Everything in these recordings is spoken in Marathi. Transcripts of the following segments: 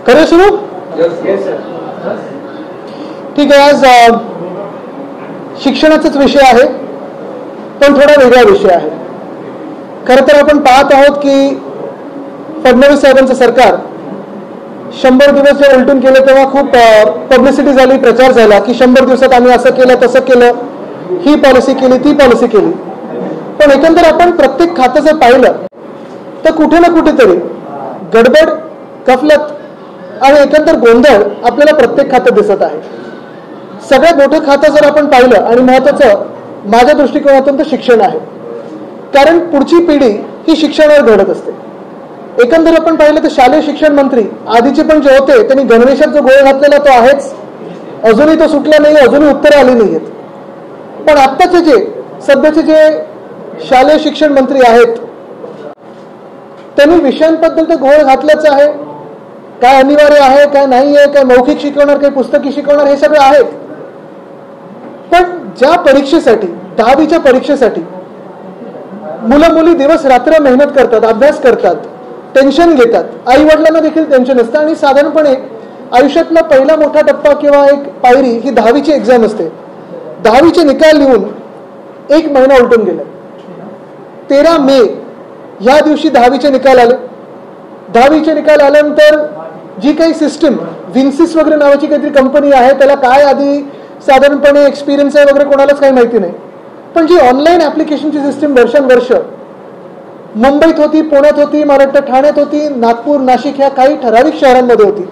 करे सुरू. ठीक आहे. आज शिक्षणाचाच विषय आहे, पण थोडा वेगळा विषय आहे. खरं तर आपण पाहत आहोत की फडणवीस साहेबांचं सरकार 100 दिवस जे उलटून केले तेव्हा खूप पब्लिसिटी झाली, प्रचार झाला की 100 दिवसात आम्ही असं केलं तसं केलं, ही पॉलिसी केली ती पॉलिसी केली. पण एकंदर आपण प्रत्येक खातं जर पाहिलं तर कुठे ना कुठेतरी गडबड, गफलत आणि एकंदर गोंधळ आपल्याला प्रत्येक खातं दिसत आहे. सगळ्यात मोठं खातं जर आपण पाहिलं आणि महत्त्वाचं माझ्या दृष्टिकोनातून तर शिक्षण आहे. कारण पुढची पिढी ही शिक्षणावर घडत असते. एकंदर आपण पाहिलं तर शालेय शिक्षण मंत्री आधीचे पण जे होते त्यांनी गणवेशात जो गोळ घातलेला तो आहेच, अजूनही तो सुटला नाही, अजूनही उत्तरं आली नाहीत. पण आत्ताचे जे सध्याचे जे शालेय शिक्षण मंत्री आहेत त्यांनी विषयांबद्दल तर घोळ घातलाच आहे. काय अनिवार्य आहे, काय नाही आहे, काय मौखिक शिकवणार, काय पुस्तकी शिकवणार, हे सगळं आहेत. पण ज्या परीक्षेसाठी, 10वीच्या परीक्षेसाठी मुलं मुली दिवस रात्र मेहनत करतात, अभ्यास करतात, टेन्शन घेतात, आई वडिलांना देखील टेन्शन असतं. आणि साधारणपणे आयुष्यातला पहिला मोठा टप्पा किंवा एक पायरी ही 10वीची एक्झाम असते. 10वीचे निकाल लिहून 1 महिना उलटून गेला. 13 मे या दिवशी 10वीचे निकाल आले. 10वीचे निकाल आल्यानंतर जी काही सिस्टीम, विन्सिस वगैरे नावाची काहीतरी कंपनी आहे, त्याला काय आधी साधारणपणे एक्सपिरियन्स आहे वगैरे कोणालाच काही माहिती नाही. पण जी ऑनलाईन ॲप्लिकेशनची सिस्टीम वर्षानुवर्ष मुंबईत होती, पुण्यात होती, महाराष्ट्र ठाण्यात होती, नागपूर, नाशिक ह्या काही ठराविक शहरांमध्ये होती.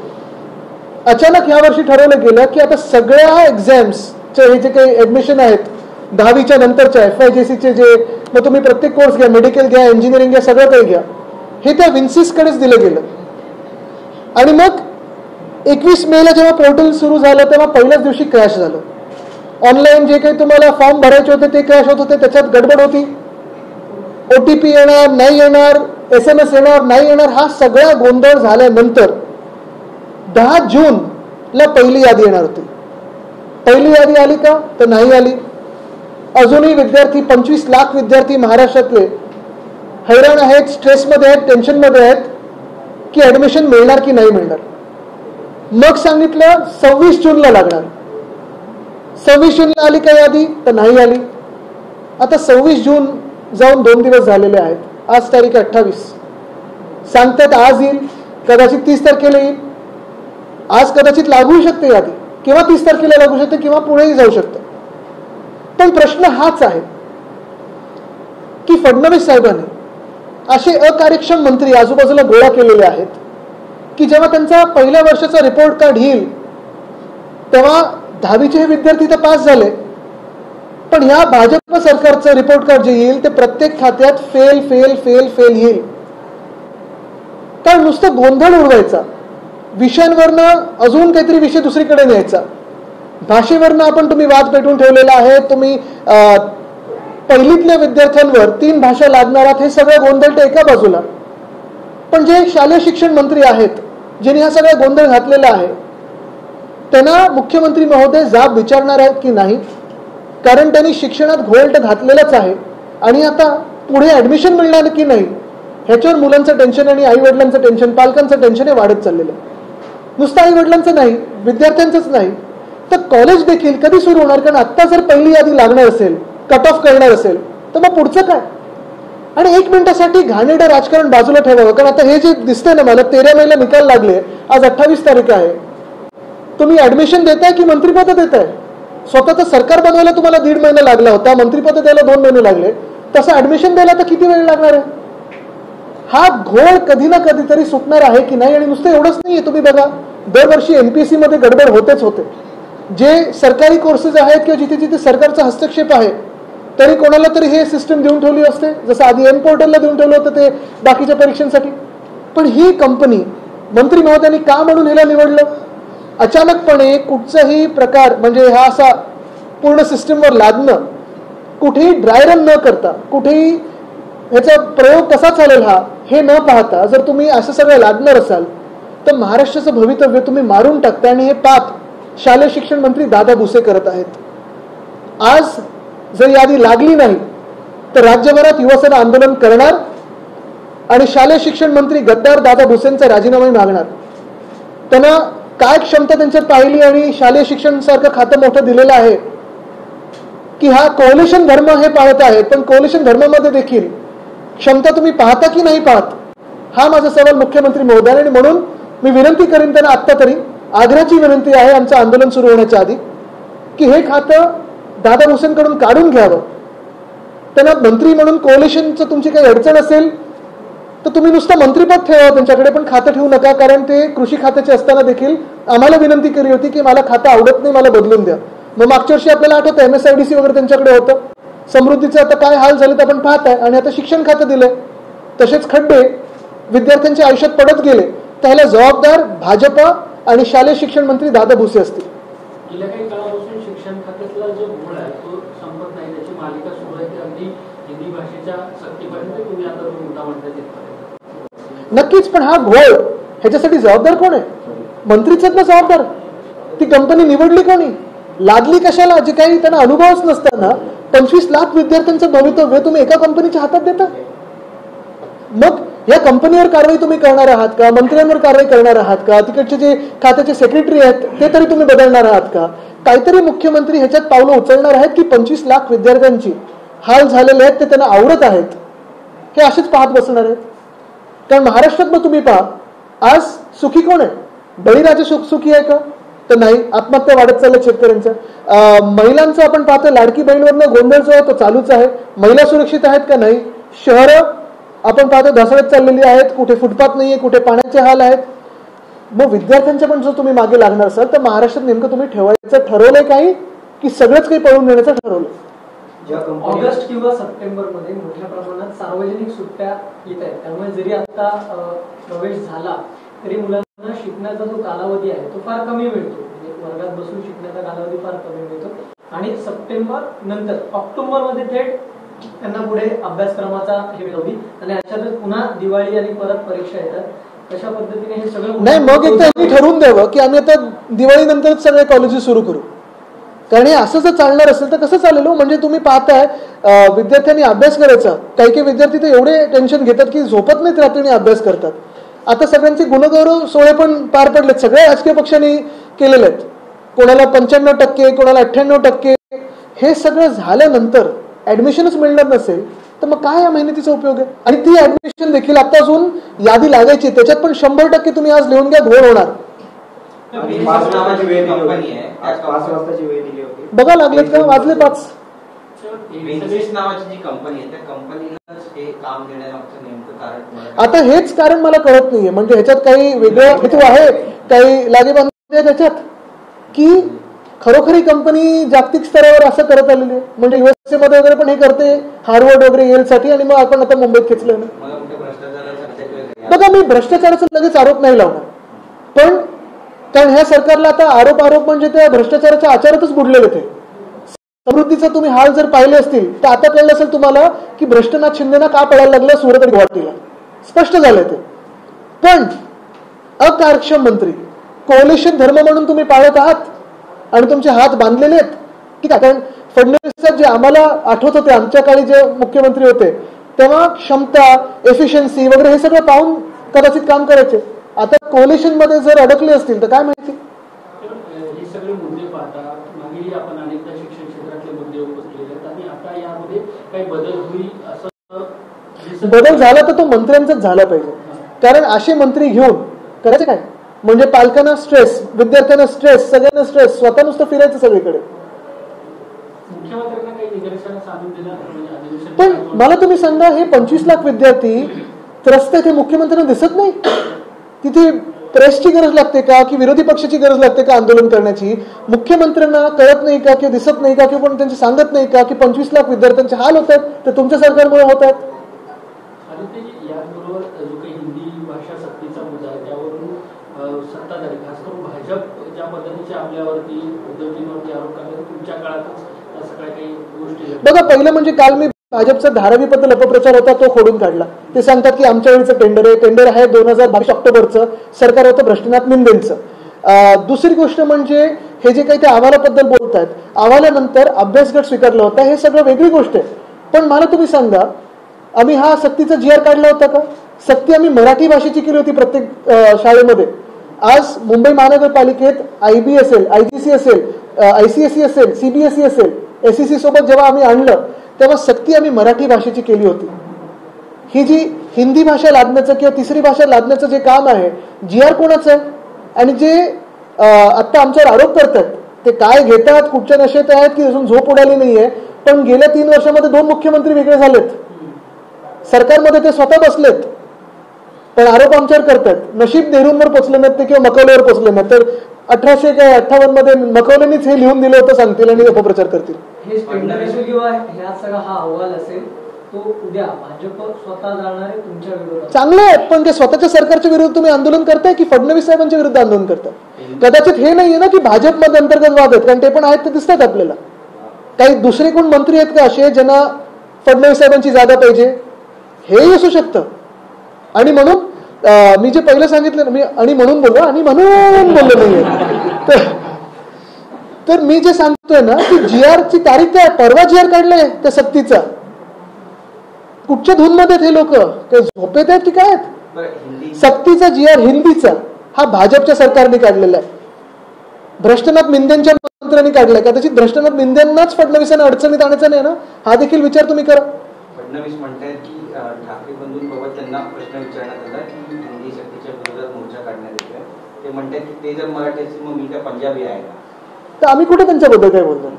अचानक यावर्षी ठरवलं गेलं की आता सगळ्या एक्झाम्सचे हे जे काही ॲडमिशन आहेत 10वीच्या नंतरच्या FIJCचे जे, मग तुम्ही प्रत्येक कोर्स घ्या, मेडिकल घ्या, इंजिनिअरिंग घ्या, सगळं काही घ्या, हे त्या विन्सिसकडेच दिलं गेलं. आणि मग 21 मेला जेव्हा पोर्टल सुरू झालं तेव्हा पहिल्याच दिवशी क्रॅश झालं. ऑनलाईन जे काही तुम्हाला फॉर्म भरायचे होते ते क्रॅश होत होते, त्याच्यात गडबड होती. OTP येणार नाही येणार, SMS येणार नाही येणार, हा सगळा गोंधळ झाल्यानंतर 10 जूनला पहिली यादी येणार होती. पहिली यादी आली का? तर नाही आली. अजूनही विद्यार्थी 25 लाख विद्यार्थी महाराष्ट्रातले हैराण आहेत, स्ट्रेसमध्ये आहेत, टेन्शनमध्ये आहेत की ॲडमिशन मिळणार की नाही मिळणार. मग सांगितलं 26 जूनला लागणार. 26 जूनला आली का यादी? तर नाही आली. आता 26 जून जाऊन 2 दिवस झालेले आहेत. आज तारीख 28. सांगतात आज येईल, कदाचित 30 तारखेला येईल. आज कदाचित लागू शकते यादी, किंवा 30 तारखेला लागू शकते, किंवा पुढेही जाऊ शकते. पण प्रश्न हाच आहे की फडणवीस साहेबांनी असे अकार्यक्षम मंत्री आजूबाजूला गोळा केलेले आहेत की जेव्हा त्यांचा पहिल्या वर्षाचा रिपोर्ट कार्ड येईल तेव्हा 10वीचे हे विद्यार्थी तर पास झाले, पण ह्या भाजप सरकारचं रिपोर्ट कार्ड जे येईल ते प्रत्येक खात्यात फेल फेल फेल फेल येईल. कारण नुसतं गोंधळ उडवायचा, विषयांवरनं अजून काहीतरी विषय दुसरीकडे न्यायचा, भाषेवरनं आपण तुम्ही वाद पेटवून ठेवलेला आहे, तुम्ही पहिलीतल्या विद्यार्थ्यांवर 3 भाषा लादणार आहात, हे सगळं गोंधळ ते एका बाजूला. पण जे शालेय शिक्षण मंत्री आहेत ज्यांनी हा सगळा गोंधळ घातलेला आहे त्यांना मुख्यमंत्री महोदय जाब विचारणार आहेत की नाही. कारण त्यांनी शिक्षणात घोळ घातलेलाच आहे आणि आता पुढे ॲडमिशन मिळणार की नाही ह्याच्यावर मुलांचं टेन्शन आणि आई वडिलांचं टेन्शन, पालकांचं टेन्शन हे वाढत चाललेलं आहे. नुसतं आई वडिलांचं नाही, विद्यार्थ्यांचंच नाही, तर कॉलेज देखील कधी सुरू होणार. कारण आत्ता जर पहिली यादी लागणार असेल, कट ऑफ करणार असेल, तर मग पुढचं काय. आणि 1 मिनिटासाठी घाणेरडं राजकारण बाजूला ठेवावं. कारण आता हे जे दिसतंय ना मला, 13 मेला निकाल लागले, आज 28 तारीख आहे. तुम्ही ॲडमिशन देताय की मंत्रिपद देताय? स्वतःचं सरकार बनवायला तुम्हाला 1.5 महिना लागला होता, मंत्रिपद द्यायला 2 महिने लागले, तसं ॲडमिशन द्यायला तर किती वेळ लागणार आहे. हा घोळ कधी ना कधीतरी सुटणार आहे की नाही. आणि नुसतं एवढंच नाहीये, तुम्ही बघा दरवर्षी MPSC मध्ये गडबड होतेच होते. जे सरकारी कोर्सेस आहेत किंवा जिथे जिथे सरकारचा हस्तक्षेप आहे तरी कोणाला तरी हे सिस्टम देऊन ठेवली असते, जसं आधी M-पोर्टलला देऊन ठेवलं होतं ते बाकीच्या परीक्षांसाठी. पण ही कंपनी मंत्री महोदयांनी का म्हणून ह्याला निवडलं? अचानकपणे कुठचाही प्रकार म्हणजे हा असा पूर्ण सिस्टमवर लादणं, कुठेही ड्राय रन न करता, कुठेही ह्याचा प्रयोग कसा चालेल हा हे न पाहता जर तुम्ही असं सगळं लादणार असाल तर महाराष्ट्राचं भवितव्य तुम्ही मारून टाकता आणि हे पाप शालेय शिक्षण मंत्री दादा भुसे करत आहेत. आज जर यादी लागली नाही तर राज्यभरात युवसेना आंदोलन करणार आणि शालेय शिक्षण मंत्री गद्दार दादा भुसेंचा राजीनामा मागणार. त्यांना काय क्षमता त्यांच्यात पाहिली आणि शालेय शिक्षण सारखं खातं मोठं दिलेलं आहे की हा कोअलिशन धर्म हे पाहत आहेत, पण कोअलिशन धर्मामध्ये देखील क्षमता तुम्ही पाहता की नाही पाहत, हा माझा सवाल मुख्यमंत्री महोदय. आणि म्हणून मी विनंती करीन त्यांना आत्ता तरी आग्रहाची विनंती आहे आमचं आंदोलन सुरू होण्याच्या आधी की हे खातं दादा भुसेंकडून काढून घ्यावं. त्यांना मंत्री म्हणून कोअलिशनचं तुमची काही अडचण असेल तर तुम्ही नुसतं मंत्रिपद ठेवा त्यांच्याकडे, पण खातं ठेवू नका. कारण ते कृषी खात्याचे असताना देखील आम्हाला विनंती केली होती की मला खातं आवडत नाही, मला बदलून द्या. मग मागच्या वर्षी आपल्याला आठवतं MSIDC वगैरे त्यांच्याकडे होतं. समृद्धीचे आता काय हाल झाले तर आपण पाहत आहे. आणि आता शिक्षण खातं दिलंय. तसेच खड्डे विद्यार्थ्यांच्या आयुष्यात पडत गेले, त्याला जबाबदार भाजपा आणि शालेय शिक्षण मंत्री दादा भुसे असतील. गेल्या काही काळापासून शिक्षण खात्यातला जो घोळ आहे तो संपत नाही, त्याची मालिका सुरू आहे. अगदी हिंदी भाषेच्या सक्तीपर्यंत तुम्ही आता मुद्दा म्हणताय तिथपर्यंत. नक्कीच, पण हा घोळ ह्याच्यासाठी जबाबदार कोण आहे? मंत्रीच ना जबाबदार. ती कंपनी निवडली कोणी, लादली कशाला? जे काही त्यांना अनुभवच नसताना 25 लाख विद्यार्थ्यांचं भवितव्य तुम्ही एका कंपनीच्या हातात देता. मग या कंपनीवर कारवाई तुम्ही करणार आहात का? मंत्र्यांवर कारवाई करणार आहात का? तिकडचे जे खात्याचे सेक्रेटरी आहेत ते तरी तुम्ही बदलणार आहात का? काहीतरी मुख्यमंत्री ह्याच्यात पावलं उचलणार आहेत की 25 लाख विद्यार्थ्यांची हाल झालेले आहेत ते त्यांना आवडत आहेत, हे असेच पाहत बसणार आहेत? कारण महाराष्ट्रात मग तुम्ही पहा, आज सुखी कोण आहे? बळीराजा सुखी आहे का? तर नाही. आत्महत्या वाढत चालल्या शेतकऱ्यांच्या. महिलांचं आपण पाहतो, लाडकी बहीणवरनं गोंधळ जो आहे तो चालूच आहे. महिला सुरक्षित आहेत का? नाही. शहरं आपण पाहतो ढासळत चाललेली आहेत, कुठे फुटपाथ नाहीये, कुठे पाण्याचे हाल आहेत. मग विद्यार्थ्यांच्या पण जर तुम्ही मागे लागणार असाल तर महाराष्ट्रात नेमकं तुम्ही ठेवायचं ठरवलंय काही की सगळंच काही पळून नेण्याचं ठरवलंय? ऑगस्ट किंवा सप्टेंबर मध्ये मोठ्या प्रमाणात सार्वजनिक सुट्ट्या येत आहेत, त्यामुळे जरी आता प्रवेश झाला तरी मुलांना शिकण्याचा जो कालावधी आहे तो फार कमी मिळतो. म्हणजे वर्गात बसून शिकण्याचा कालावधी फार कमी मिळतो आणि सप्टेंबर नंतर ऑक्टोबर मध्ये थेट त्यांना पुढे अभ्यासक्रमाचा हे होईल आणि याच्यातच पुन्हा दिवाळी आणि परत परीक्षा येतात. कशा पद्धतीने हे सगळं नाही. मग एक त्यांनी ठरवून द्यावं की आम्ही आता दिवाळीनंतरच सगळे कॉलेजेस सुरू करू. कारण हे असं जर चालणार असेल तर कसं चालेल? म्हणजे तुम्ही पाहताय विद्यार्थ्यांनी अभ्यास करायचा, काही काही विद्यार्थी तर एवढे टेन्शन घेतात की झोपत नाहीत रात्रीने अभ्यास करतात. आता सगळ्यांचे गुणगौरव सोहळे पण पार पडलेत, सगळ्या राजकीय पक्षांनी केलेले आहेत. कोणाला 95%, कोणाला 98%. हे सगळं झाल्यानंतर ऍडमिशनच मिळणार नसेल तर मग काय या मेहनतीचा उपयोग आहे? आणि ती ऍडमिशन देखील आता अजून यादी लागायची, त्याच्यात पण 100% तुम्ही आज लिहून घ्या घोळ होणार. बघा लागलेत का? वाजले 5. आता हेच कारण मला कळत नाहीये. म्हणजे ह्याच्यात काही वेगळं हेतू आहे, काही लागेबांधे त्याच्यात, की खरोखरी कंपनी जागतिक स्तरावर असं करत आलेली आहे. म्हणजे USA मध्ये वगैरे पण हे करते, हार्वर्ड वगैरे येल साठी, आणि मग आपण आता मुंबईत खेचलं ना. बघा, मी भ्रष्टाचाराचा लगेच आरोप नाही लावणार, पण कारण ह्या सरकारला आता आरोप म्हणजे त्या भ्रष्टाचाराच्या आचारातच बुडलेले ते. समृद्धीचा तुम्ही हाल जर पाहिले असतील तर आता कळलं असेल तुम्हाला की भ्रष्टनाथ शिंदेना का पळायला लागलं सुरत आणि गुवाहाटीला. स्पष्ट झालंय ते. पण अकार्यक्षम मंत्री, कोअलिशन धर्म म्हणून तुम्ही पाळत आहात आणि तुमचे हात बांधलेले आहेत. ठीक आहे, कारण फडणवीस जे आम्हाला आठवत होते, आमच्या काळी जे मुख्यमंत्री होते तेव्हा क्षमता, एफिशियन्सी वगैरे हे सगळं पाहून कदाचित काम करायचे. आता कोअलिशन मध्ये जर अडकले असतील तर काय माहिती. हे सगळे मुद्दे पाहता मागेही आपण अनेकदा शिक्षण क्षेत्रातले मुद्दे उपस्थित केले आणि आता यामध्ये काही बदल होईल असं बदल झाला तर तो मंत्र्यांचाच झाला पाहिजे. कारण असे मंत्री घेऊन करायचं काय? म्हणजे पालकांना स्ट्रेस, विद्यार्थ्यांना स्ट्रेस, सगळ्यांना स्ट्रेस, स्वतः नुसतं फिरायचं सगळीकडे. मुख्यमंत्र्यांना काही निदर्शनास आणून देणार. पण मला तुम्ही सांगा, हे 25 लाख विद्यार्थी त्रस्त आहेत, हे मुख्यमंत्र्यांना दिसत नाही? तिथे प्रेसची गरज लागते का की विरोधी पक्षाची गरज लागते का आंदोलन करण्याची? मुख्यमंत्र्यांना कळत नाही का किंवा दिसत नाही का किंवा त्यांची सांगत नाही का की 25 लाख विद्यार्थ्यांचे हाल होत आहेत ते तुमच्या सरकारमुळे होत आहेत? याचबरोबर जो काही हिंदी भाषा सक्तीचा मुद्दा आहे त्यावरून सत्ताधारी खास करून भाजप ज्या पद्धतीचे आपल्यावरती उद्धवजींवरती आरोप करतात, तुमच्या काळातच सगळ्या काही गोष्टी. बघा, पहिलं म्हणजे काल मी भाजपचा धारावीबद्दल अपप्रचार होता तो खोडून काढला. ते सांगतात की आमच्या वेळीचं टेंडर आहे 2022 ऑक्टोबरचं, सरकार होतं भ्रष्टनाथ मिंदेंचं. दुसरी गोष्ट म्हणजे हे जे काही ते अहवालाबद्दल बोलतात, अहवालानंतर अभ्यासगट स्वीकारला होता, हे सगळं वेगळी गोष्ट आहे. पण मला तुम्ही सांगा, आम्ही हा सक्तीचा GR काढला होता का? सक्ती आम्ही मराठी भाषेची केली होती प्रत्येक शाळेमध्ये. आज मुंबई महानगरपालिकेत IB असेल, IGC असेल, ICSE असेल, CBSE असेल, SEC सोबत जेव्हा आम्ही आणलं तेव्हा सक्ती आम्ही मराठी भाषेची केली होती. ही जी हिंदी भाषा लादण्याचं किंवा तिसरी भाषा लादण्याचं जे काम आहे, GR कोणाचं आहे? आणि जे आत्ता आमच्यावर आरोप करतात ते काय घेतात, कुठच्या नशेत आहेत की अजून झोप उडाली नाहीये. पण गेल्या 3 वर्षामध्ये 2 मुख्यमंत्री वेगळे झालेत, सरकारमध्ये ते स्वतः बसलेत, पण आरोप आमच्यावर करतात. नशीब नेहरूंवर पोचले नाहीत ते किंवा मकवलेवर पोचले नाहीत, तर 1858 मध्ये मकवलेनीच हे लिहून दिलं होतं सांगतील आणि अपप्रचार करतील. हे टेंडर इश्यू किंवा ह्या सगळा हा अहवाल असेल तो उद्या भाजप स्वतः जाणार आहे तुमच्या विरोधात. चांगलं आहे, पण ते स्वतःच्या सरकारच्या विरोधात तुम्ही आंदोलन करताय की फडणवीस साहेबांच्या विरुद्ध आंदोलन करताय? कदाचित हे नाहीये ना की भाजपमध्ये अंतर्गत वाद आहेत, कारण ते पण आहेत ते दिसतात आपल्याला. काही दुसरे कोण मंत्री आहेत का असे ज्यांना फडणवीस साहेबांची जागा पाहिजे? हेही असू शकतं. आणि म्हणून मी जे पहिलं सांगितलं मी आणि म्हणून बोललो नाहीये, तर मी जे सांगतोय ना की GR ची तारीख काय, परवा GR काढलाय त्या सक्तीचा. कुठच्या धूनमध्ये हे लोक ते झोपेत आहेत की काय आहेत? सक्तीचा GR हिंदीचा हा भाजपच्या सरकारने काढलेला आहे, भ्रष्टनाथ मिंदेंच्या मंत्र्यांनी काढलाय. कदाचित भ्रष्टनाथ मिंदेंनाच फडणवीसांना अडचणीत आणायचं नाही ना, हा देखील विचार तुम्ही करा. फडणवीस म्हणतायत की ठाकरे बंधूंबाबत त्यांना प्रश्न विचारण्यात आला की हिंदी सक्तीच्या विरोधात मोर्चा काढण्यात येतोय. ते म्हणतात की ते जर मराठी असेल मग मी काय पंजाबी आहे का? तर आम्ही कुठे त्यांच्याबद्दल काय बोलतो?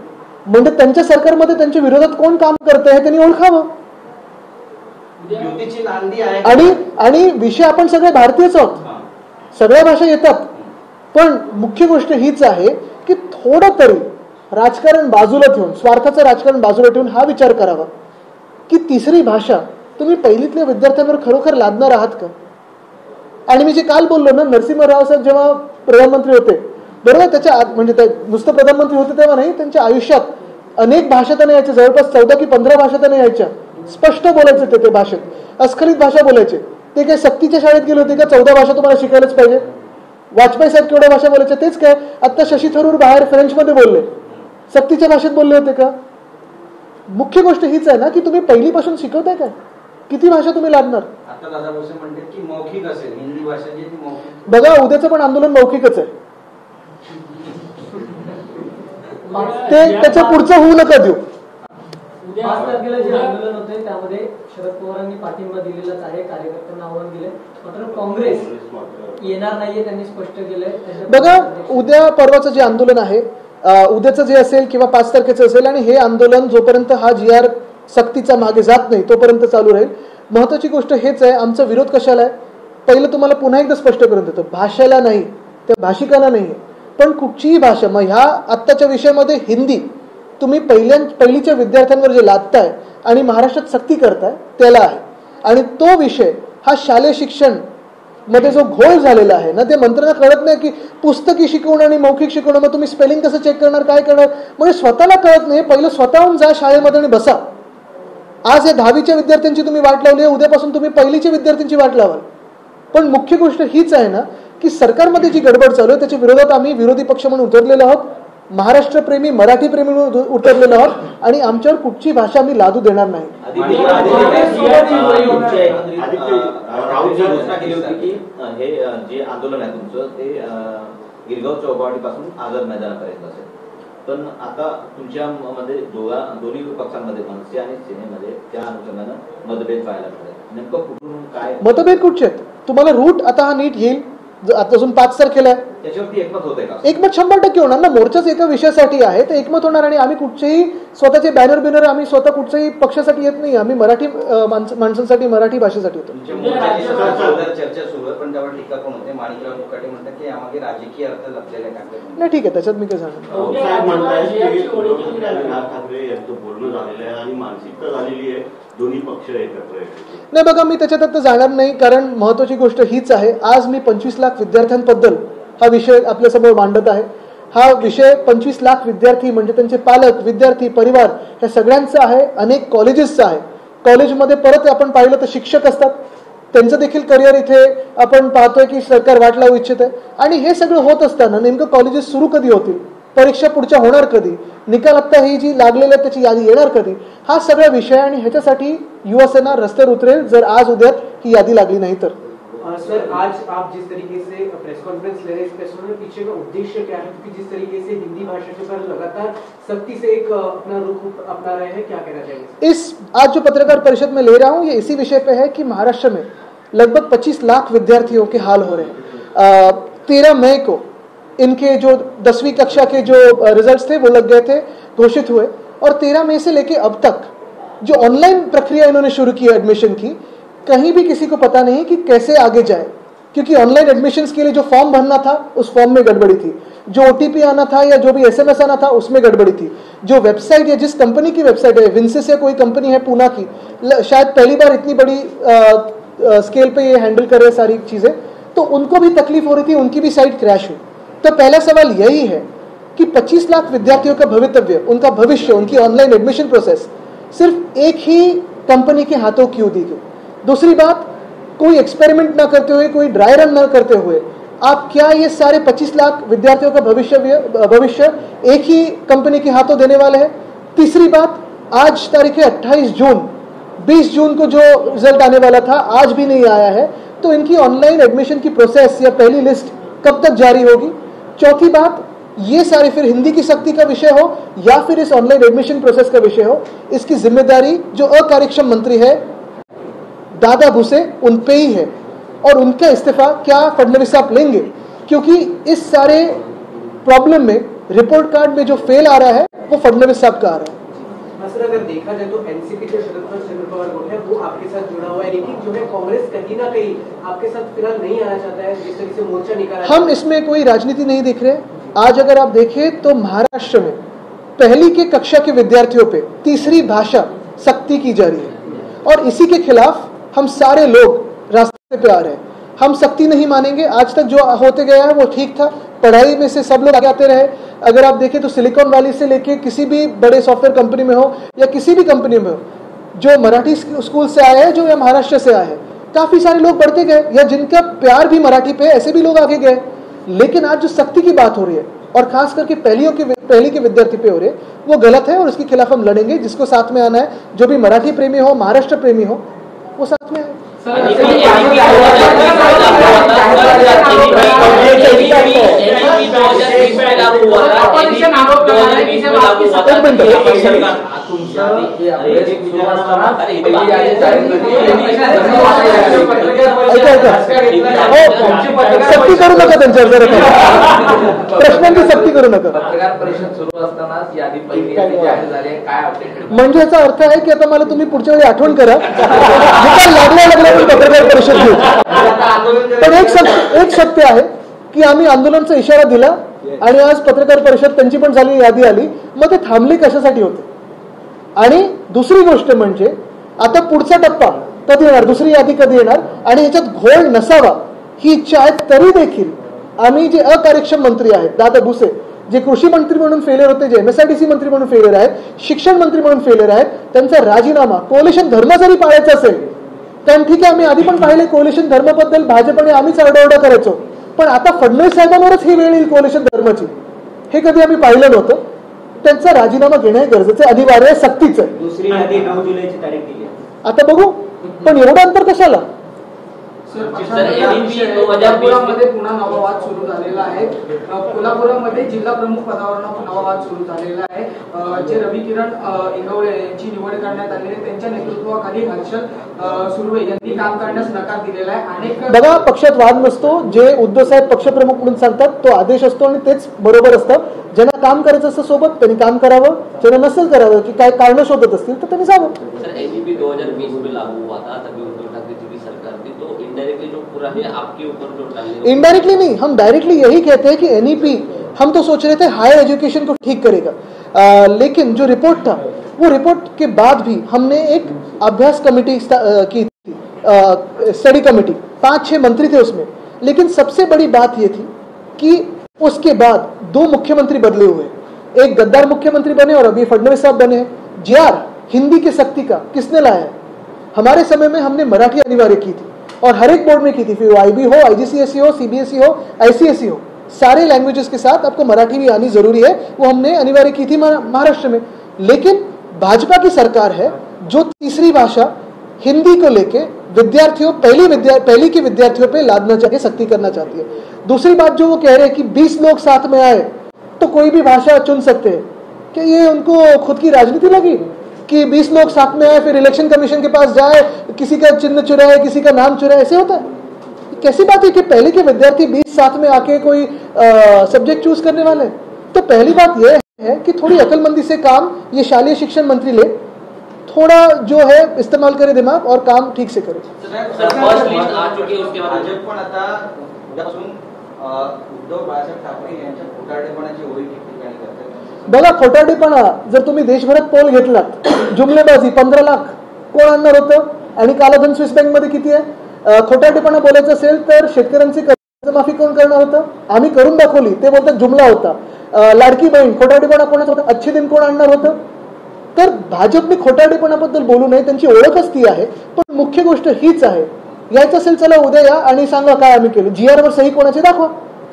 म्हणजे त्यांच्या सरकारमध्ये त्यांच्या विरोधात कोण काम करतंय हे त्यांनी ओळखावं. युतीची नांदी आहे आणि विषय आपण सगळे भारतीयच आहोत, सगळ्या भाषा येतात. पण मुख्य गोष्ट हीच आहे की थोडं तरी राजकारण बाजूला ठेवून, स्वार्थाचं राजकारण बाजूला ठेवून हा विचार करावा की तिसरी भाषा तुम्ही पहिलीतल्या विद्यार्थ्यांवर खरोखर लादणार आहात का? आणि मी जे काल बोललो ना, नरसिंहराव साहेब जेव्हा प्रधानमंत्री होते बरोबर, त्याच्या म्हणजे नुसतं प्रधानमंत्री होते तेव्हा नाही, त्यांच्या आयुष्यात अनेक भाषा त्यांना यायच्या, जवळपास 14 की 15 भाषा त्यांना यायच्या. स्पष्ट बोलायचे ते भाषेत, अस्खलित भाषा बोलायचे. ते काय सक्तीच्या शाळेत गेले होते का 14 भाषा तुम्हाला शिकायलाच पाहिजे? वाजपेयी साहेब केवढ्या भाषा बोलायचे तेच काय? आता शशी थरूर बाहेर फ्रेंचमध्ये बोलले, सक्तीच्या भाषेत बोलले होते का? मुख्य गोष्ट हीच आहे ना की तुम्ही पहिलीपासून शिकवताय काय? किती भाषा तुम्ही लादणार? आता दादा भोसे म्हणतात की मौखिक असेल हिंदी भाषा जी ती मौखिक. बघा उद्याचं पण आंदोलन मौखिकच आहे, ते त्याच्या पुढचं होऊ नका देऊ. 5 तारखेला जे आंदोलन होते त्यामध्ये शरद पवारांनी पाठिंबा दिलेलाच आहे, कार्यकर्त्यांना आव्हान दिलंय, मात्र काँग्रेस येणार नाहीये त्यांनी स्पष्ट केलंय. बघा उद्या परवाचं जे आंदोलन आहे, उद्याचं जे असेल किंवा 5 तारखेचं असेल, आणि हे आंदोलन जोपर्यंत हा GR सक्तीचा मागे जात नाही तोपर्यंत चालू राहील. महत्वाची गोष्ट हेच आहे, आमचा विरोध कशाला आहे? पहिलं तुम्हाला पुन्हा एकदा स्पष्ट करून देतो, भाषेला नाही, त्या भाषिकांना नाही, पण कुठचीही भाषा. मग ह्या आत्ताच्या विषयामध्ये हिंदी तुम्ही पहिलीच्या विद्यार्थ्यांवर जे लादताय आणि महाराष्ट्रात सक्ती करताय त्याला आहे. आणि तो विषय हा शालेय शिक्षण मध्ये जो घोळ झालेला आहे ना, ते मंत्र्यांना कळत नाही की पुस्तकी शिकवणं आणि मौखिक शिकवणं, मग तुम्ही स्पेलिंग कसं चेक करणार, काय करणार? म्हणजे स्वतःला कळत नाही. पहिलं स्वतःहून जा शाळेमध्ये आणि बसा. आज या 10वीच्या विद्यार्थ्यांची तुम्ही वाट लावली, उद्यापासून तुम्ही पहिलीच्या विद्यार्थ्यांची वाट लावाल. पण मुख्य गोष्ट हीच आहे ना की सरकारमध्ये जी गडबड चालू आहे त्याच्या विरोधात आम्ही विरोधी पक्ष म्हणून उतरलेलो आहोत, महाराष्ट्रप्रेमी मराठीप्रेमी म्हणून उतरलेलो आहोत, आणि आमच्यावर कुठची भाषा आम्ही लादू देणार नाही. राऊतजी घोषणा केली होती की हे जे आंदोलन आहे तुमचं ते गिरगाव चौपाटीपासून आझाद मैदानापर्यंत असेल. पण आता तुमच्या मध्ये दोन्ही पक्षांमध्ये मनसे आणि सेनेमध्ये त्या अनुषंगानं मतभेद पाहायला मिळाले. नेमकं कुठून काय मतभेद कुठचे आहेत? तुम्हाला रूट आता हा नीट येईल, आता अजून 5 तारखेला आहे, त्याच्यावरती एकमत होत आहे का? एकमत 100% होणार ना. मोर्चाच एका विषयासाठी आहे, तर एकमत होणार. आणि आम्ही कुठचेही स्वतःचे बॅनर आम्ही स्वतः कुठच्याही पक्षासाठी येत नाही, आम्ही मराठी माणसांसाठी, मराठी भाषेसाठी होतो. चर्चा सुरू आहे पण त्यावर टीका पण होते. माणिकराव मुकाटे म्हणतात की यामागे राजकीय अर्थ लपलेला आहे. नाही ठीक आहे, त्याच्यात मी काय सांगतो. ठाकरे यांचं बोलणं झालेलं आहे आणि मानसिकता झालेली आहे, दोन्ही पक्ष एकत्र आहेत. नाही बघा, मी त्याच्यात आता जाणार नाही, कारण महत्वाची गोष्ट हीच आहे, आज मी 25 लाख विद्यार्थ्यांबद्दल हा विषय आपल्यासमोर मांडत आहे. हा विषय 25 लाख विद्यार्थी म्हणजे त्यांचे पालक, विद्यार्थी, परिवार या सगळ्यांचा आहे, अनेक कॉलेजेसचा आहे. कॉलेजमध्ये परत आपण पाहिलं तर शिक्षक असतात, त्यांचं देखील करिअर इथे आपण पाहतोय की सरकार वाट लावू इच्छित आहे. आणि हे सगळं होत असताना नेमकं कॉलेजेस सुरू कधी होतील, परीक्षा पुढच्या होणार कधी, निकाल आता ही जी लागलेली त्याची यादी येणार कधी, हा सगळा विषय. आणि ह्याच्यासाठी युवासेना रस्त्यावर उतरेल जर आज उद्यात ही यादी लागली नाही तर. सर, आज आप जिस तरीके से प्रेस कॉन्फ्रेंस ले रहे हैं, इस प्रेस कॉन्फ्रेंस पीछे का उद्देश्य क्या है? क्योंकि जिस तरीके से हिंदी भाषा के पर लगातार सख्ती से एक अपना रुख अपना रहे हैं, क्या कहना चाहेंगे? इस आज जो पत्रकार परिषद में ले रहा हूं ये इसी विषय पे है कि महाराष्ट्र में लगभग 25 लाख विद्यार्थियों के हाल हो रहे हैं. 13 मई को इनके जो 10वीं कक्षा के जो रिजल्ट्स थे वो लग गए थे, घोषित हुए. और 13 मई से लेके अब तक जो ऑनलाइन प्रक्रिया इन्होंने शुरू की एडमिशन की, कहीं भी किसी को पता नहीं कि कैसे आगे जाए. क्योंकि ऑनलाइन एडमिशन्स के लिए जो फॉर्म भरना था उस फॉर्म में गड़बड़ी थी, जो OTP आना था या जो भी SMS आना था उसमें गड़बड़ी थी, जो वेबसाइट या जिस कंपनी की वेबसाइट है, विंसिस या कोई कंपनी है पूना की, शायद पहली बार इतनी बड़ी स्केल पे ये हैंडल कर रहे सारी चीजें, तो उनको भी तकलीफ हो रही थी, उनकी भी साइट क्रैश हुई. तो पहला सवाल यही है कि 25 लाख विद्यार्थियों का भवितव्य, उनका भविष्य, उनकी ऑनलाइन एडमिशन प्रोसेस सिर्फ एक ही कंपनी के हाथों क्यों दी गई. दूसरी बात, कोई एक्सपेरिमेंट ना करते हुए, कोई ड्राई रन ना करते हुए आप क्या ये सारे 25 लाख विद्यार्थियों का भविष्य एक ही कंपनी के हाथों देने वाले हैं. तीसरी बात, आज तारीख है 28 जून, 20 जून को जो रिजल्ट आने वाला था आज भी नहीं आया है, तो इनकी ऑनलाइन एडमिशन की प्रोसेस या पहली लिस्ट कब तक जारी होगी. चौथी बात, ये सारे फिर हिंदी की सख्ती का विषय हो या फिर इस ऑनलाइन एडमिशन प्रोसेस का विषय हो, इसकी जिम्मेदारी जो अकार्यक्षम मंत्री है दादा भुसे उन पे ही है. और उनका इस्तीफा क्या फडणवीस साहब लेंगे? क्योंकि इस सारे प्रॉब्लम में रिपोर्ट कार्ड में जो फेल आ रहा है वो फडणवीस साहब का आ रहा है. सर, अगर देखा जाए तो एनसीपी जो शरद पवार गुट है वो आपके साथ जुड़ा हुआ है, लेकिन जो है कांग्रेस कहीं ना कहीं आपके साथ फिलहाल नहीं आना चाहता है, जिस तरह से मोर्चा निकाला. हम इसमें कोई राजनीति नहीं देख रहे. आज अगर आप देखें तो महाराष्ट्र में पहली के कक्षा के विद्यार्थियों पे तीसरी भाषा सख्ती की जा रही है और इसी के खिलाफ हम सारे लोग रास्ते पे आ रहे हैं. हम सख्ती नहीं मानेंगे. आज तक जो होते गया है वो ठीक था, पढ़ाई में से सब लोग आगे आते रहे. अगर आप देखें तो सिलिकॉन वैली से लेके किसी भी बड़े सॉफ्टवेयर कंपनी में हो या किसी भी कंपनी में हो, जो मराठी स्कूल से आए हैं, जो या महाराष्ट्र से आए हैं, काफी सारे लोग बढ़ते गए, या जिनका प्यार भी मराठी पे, ऐसे भी लोग आगे गए. लेकिन आज जो सख्ती की बात हो रही है और खास करके पहली के विद्यार्थी पे हो रही है वो गलत है और उसके खिलाफ हम लड़ेंगे. जिसको साथ में आना है, जो भी मराठी प्रेमी हो, महाराष्ट्र प्रेमी हो, वो साथ में आए. सक्ती करू नका त्यांच्यावर जरा, प्रश्नांची सक्ती करू नका. पत्रकार परिषद सुरू असताना यादी पहिली जाहीर झाली, काय अपडेट? म्हणजे याचा अर्थ आहे की आता मला तुम्ही पुढच्या वेळी आठवण करा, लागल्या पत्रकार परिषद घेऊ. पण एक सत्य आहे की आम्ही आंदोलनाचा इशारा दिला आणि आज पत्रकार परिषद त्यांची पण झाली, यादी आली. मग ते थांबले कशासाठी होते? आणि दुसरी गोष्ट म्हणजे आता पुढचा टप्पा कधी येणार, दुसरी यादी कधी येणार आणि याच्यात घोळ नसावा ही इच्छा आहे. तरी देखील आम्ही जे अकार्यक्षम मंत्री आहेत, दादा भुसे जे कृषी मंत्री म्हणून फेलियर होते, जे MSIDC मंत्री म्हणून फेलियर आहेत, शिक्षण मंत्री म्हणून फेलियर आहेत, त्यांचा राजीनामा, कोalition धर्म जरी पाळायचा असेल, कारण ठीक आहे आम्ही आधी पण पाहिले कोalition धर्माबद्दल भाजपने आम्हीच आरडाओरडा करायचो, पण आता फडणवीस साहेबांवरच ही वेळ येईल कोalition धर्माची, हे कधी आम्ही पाहिलं नव्हतं. त्यांचा राजीनामा घेणं हे गरजेचं आहे, अनिवार्य आहे, सक्तीचं आहे. दुसरी यादी 9 जुलैची तारीख दिली आहे. आता बघू, पण एवढं अंतर कशाला? कोल्हापुरामध्ये पुन्हा नवा वाद सुरू झालेला आहे. कोल्हापुरामध्ये जिल्हा प्रमुख पदावर नवा वाद सुरू झालेला आहे. जे रवी किरण इंगवळे यांची निवड करण्यात आलेली आहे, त्यांच्या नेतृत्वाखाली हर्षल सुर्वे यांनी काम करण्यास नकार दिलेला आहे. अनेक बघा, पक्षात वाद नसतो. जे उद्धव साहेब पक्षप्रमुख म्हणून सांगतात तो आदेश असतो आणि तेच बरोबर असतं. ज्यांना काम करायचं असतं सोबत त्यांनी काम करावं, ज्यांना नसेल करावं की काय कारण शोधत असतील तर त्यांनी जावं. सर, NEP 2020 में लागू हुआ था, तभी उद्धव ठाकरे जी की सरकार थी, तो इनडायरेक्टली जो पूरा है आपके ऊपर जो डालने, इनडायरेक्टली नहीं, हम डायरेक्टली यही कहते हैं कि NEP, हम तो सोच रहे थे हायर एजुकेशन को ठीक करेगा, लेकिन जो रिपोर्ट था वो रिपोर्ट के बाद भी हमने एक अभ्यास कमेटी की थी, स्टडी कमेटी, 5-6 मंत्री थे उसमें. लेकिन सबसे बड़ी बात ये थी कि उसके बाद 2 मुख्यमंत्री बदले हुए, एक गद्दार मुख्यमंत्री बने और अभी फडणवीस साहब बने। जीआर हिंदी की सख्ती का किसने लाया है? हमारे समय में हमने मराठी अनिवार्य की थी और हर एक बोर्ड में की थी, फिर वो IB हो, IGCSE हो, CBSE हो, ICSE हो, सारे लैंग्वेजेस के साथ आपको मराठी भी आनी जरूरी है, वो हमने अनिवार्य की थी महाराष्ट्र में। लेकिन भाजपा की सरकार है जो तीसरी भाषा हिंदी को लेके विद्यार्थियों पहली के विद्यार्थियों पे लादना चाहिए, सख्ती करना चाहती है। दूसरी बात जो वो कह रहे हैं कि 20 लोग साथ में आए तो कोई भी भाषा चुन सकते हैं, कि ये उनको खुद की राजनीति लगी कि 20 लोग साथ में आए फिर इलेक्शन कमीशन के पास जाए, किसी का चिन्ह चुराए, किसी का नाम चुराए, ऐसे होता है? कैसी बात है कि पहले के विद्यार्थी 20 साथ में आके कोई सब्जेक्ट चूज करने वाले? तो पहली बात यह है कि थोड़ी अकलमंदी से काम ये शालेय शिक्षण मंत्री ले, थोड़ा जो है इस्तेमाल करे दिमाग और काम ठीक से करे। भाजप पण आता उद्यापासून उद्धव बाळासाहेब ठाकरे यांच्या खोटारडेपणाची होळी ठिकठिकाणी करतात। बघा, खोटारडेपणा जर तुम्ही देशभरात पोल घेतलात, जुमलेबाजी 15 लाख कोण आणणार होतं? आणि कालाधन स्विस बँक मध्ये किती आहे? खोटारडेपणा बोलायचं असेल तर शेतकऱ्यांची कर्जमाफी कोण करणार होतं? आम्ही करून दाखवली, ते बोलतात जुमला होता। लाडकी बहीण खोटारडेपणा कोणाचा होता? अच्छे दिन कोण आणणार होतं? तर भाजपने खोटारडेपणाबद्दल बोलू नये, त्यांची ओळखच ती आहे। पण मुख्य गोष्ट हीच आहे, यायचं असेल चला उद्या या आणि सांगा काय आम्ही केलं। GR वर सही कोणाची दाखवा,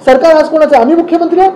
सरकार आज कोणाचं? आम्ही मुख्यमंत्री आहोत,